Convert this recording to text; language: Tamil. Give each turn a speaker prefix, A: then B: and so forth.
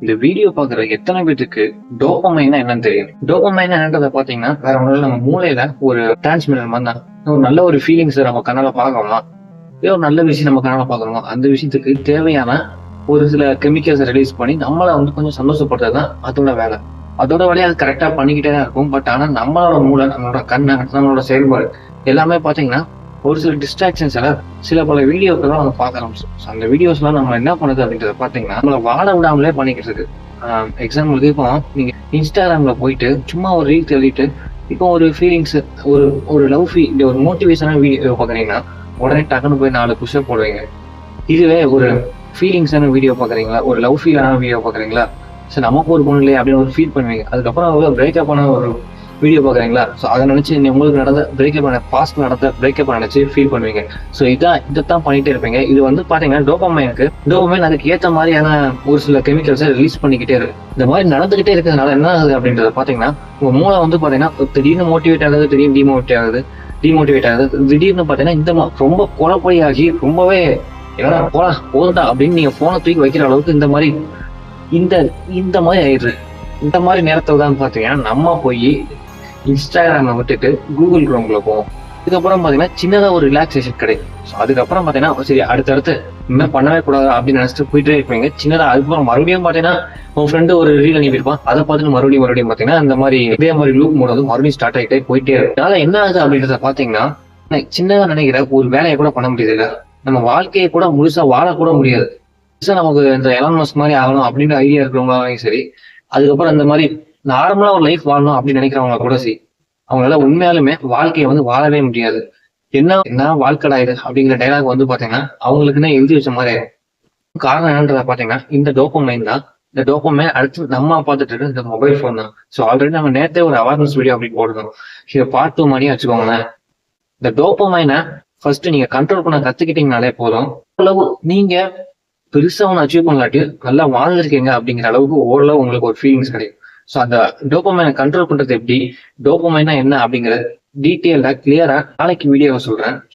A: இந்த வீடியோ பாக்குற எத்தனை பேருக்கு டோபமைன்னா என்னன்னு தெரியும்? டோபமைன் என்னன்றத பாத்தீங்கன்னா வேற ஒன்றும் நம்ம மூளையில ஒரு டிரான்ஸ்மிட்டர் மாதிரி தான். ஒரு நல்ல ஒரு ஃபீலிங்ஸ் நம்ம கண்ணால பாக்கணுமா, ஏதோ ஒரு நல்ல விஷயம் நம்ம கண்ணால பாக்கணுமா, அந்த விஷயத்துக்கு தேவையான ஒரு சில கெமிக்கல்ஸ் ரிலீஸ் பண்ணி நம்மள கொஞ்சம் சந்தோஷப்படுறது தான் அதோட வேலை. அதோட வேலையை அது கரெக்டா பண்ணிக்கிட்டே தான் இருக்கும். பட் ஆனா நம்மளோட மூளை, நம்மளோட கண்ணை, நம்மளோட செயல்பாடு எல்லாமே பாத்தீங்கன்னா ஒரு சில டிஸ்ட்ராக்ஷன்ஸ்ல சில பல வீடியோக்கெல்லாம் நம்ம பார்க்க ஆரம்பிச்சோம். அந்த வீடியோஸ்லாம் நம்ம என்ன பண்ணுது அப்படின்றத பாத்தீங்கன்னா நம்மளை வாழ விடாமலே பண்ணிக்கிட்டு இருக்கு. எக்ஸாம்பிளுக்கு இப்போ நீங்க இன்ஸ்டாகிராம்ல போயிட்டு சும்மா ஒரு ரீல் எழுதிட்டு இப்போ ஒரு ஃபீலிங்ஸ், ஒரு ஒரு லவ் ஒரு மோட்டிவேஷனான வீடியோ பாக்குறீங்கன்னா உடனே டக்குன்னு போய் 4 புஷ்அப் போடுவீங்க. இதுவே ஒரு ஃபீலிங்ஸான வீடியோ பாக்குறீங்களா, ஒரு லவ் ஃபீலான வீடியோ பாக்குறீங்களா, சரி நமக்கு ஒரு பொண்ணு இல்லையா அப்படின்னு ஒரு ஃபீல் பண்ணுவீங்க. அதுக்கப்புறம் பிரேக்கப் ஆன ஒரு வீடியோ பாக்குறீங்களா, ஸோ அதை நினைச்சு உங்களுக்கு நடந்த பிரேக்கப் பாஸ்ட் நடந்த பிரேக்கப் நினைச்சு ஃபீல் பண்ணுவீங்க. ஸோ இதைத்தான் பண்ணிட்டே இருப்பீங்க. இது பாத்தீங்கன்னா டோபமைன் அதுக்கு ஏற்ற மாதிரியான ஒரு சில கெமிக்கல்ஸை ரிலீஸ் பண்ணிக்கிட்டே இருக்கு. இந்த மாதிரி நடந்துகிட்டே இருக்கிறதுனால என்ன ஆகுது அப்படின்றத பாத்தீங்கன்னா உங்க மூளை பாத்தீங்கன்னா திடீர்னு மோட்டிவேட் ஆகுது, திடீர்னு டிமோட்டிவேட் ஆகுது. திடீர்னு பாத்தீங்கன்னா இந்த ரொம்ப குழப்படியாகி ரொம்பவே என்னடா போதா அப்படின்னு நீங்க போனை தூக்கி வைக்கிற அளவுக்கு இந்த மாதிரி ஆயிடுது. இந்த மாதிரி நேரத்துல தான் பாத்தீங்கன்னா நம்ம போய் இன்ஸ்டாகிராமை விட்டுட்டு கூகுள் குரோம்ல போவோம். இதுக்கப்புறம் பாத்தீங்கன்னா சின்னதா ஒரு ரிலாக்ஸேஷன் கிடைக்கும். ஸோ அதுக்கப்புறம் பாத்தீங்கன்னா சரி அடுத்தடுத்து இன்னும் பண்ணவே கூடாது அப்படின்னு நினைச்சிட்டு போயிட்டே இருப்பீங்க. சின்னதா அதுக்கப்புறம் மறுபடியும் பாத்தீங்கன்னா உங்க ஃப்ரெண்டு ஒரு ரீல் அனுப்பியிருப்பான். அதை பார்த்துட்டு மறுபடியும் பாத்தீங்கன்னா இந்த மாதிரி இதே மாதிரி லூப் மூலம் மறுபடியும் ஸ்டார்ட் ஆகிட்டே போயிட்டே இருக்கும். அதனால என்ன ஆகுது அப்படின்றத பாத்தீங்கன்னா சின்னதா நினைக்கிற ஒரு வேலையை கூட பண்ண முடியாது இல்ல, நம்ம வாழ்க்கையை கூட முழுசா வாழக்கூட முடியாது. நமக்கு இந்த எலான் மஸ்க் மாதிரி ஆகணும் அப்படின்ற ஐடியா இருக்கிறவங்களாலும் சரி, அதுக்கப்புறம் இந்த மாதிரி நார்மலா ஒரு லைஃப் வாழணும் அப்படின்னு நினைக்கிறவங்க கூட சரி, அவங்களால உண்மையாலுமே வாழ்க்கையை வாழவே முடியாது. என்ன வாழ்க்கடா இது அப்படிங்கிற டைலாக் பாத்தீங்கன்னா அவங்களுக்குன்னே எழுதி வச்ச மாதிரி ஆகும். காரணம் என்னன்றத பாத்தீங்கன்னா இந்த டோபமைன் தான். இந்த டோபமைன் அடுத்து நம்ம பார்த்துட்டு இருக்கு இந்த மொபைல் போன் தான். ஸோ ஆல்ரெடி நம்ம நேரத்தே ஒரு அவேர்னஸ் வீடியோ அப்படி போடுறோம். இதை பார்ட் 2 மணி வச்சுக்கோங்களேன். இந்த டோபமைனை ஃபர்ஸ்ட் நீங்க கண்ட்ரோல் பண்ண கத்துக்கிட்டீங்கனாலே போதும். ஓரளவு நீங்க பெருசா ஒன்று அச்சீவ் பண்ணலாட்டி நல்லா வாழ்ந்துருக்கீங்க அப்படிங்கிற அளவுக்கு ஓரளவு உங்களுக்கு ஒரு ஃபீலிங்ஸ் கிடைக்கும். ஸோ அந்த டோபமைனை கண்ட்ரோல் பண்றது எப்படி, டோபமைனா என்ன அப்படிங்கிற டீட்டெயில்டா கிளியரா நாளைக்கு வீடியோவை சொல்றேன்.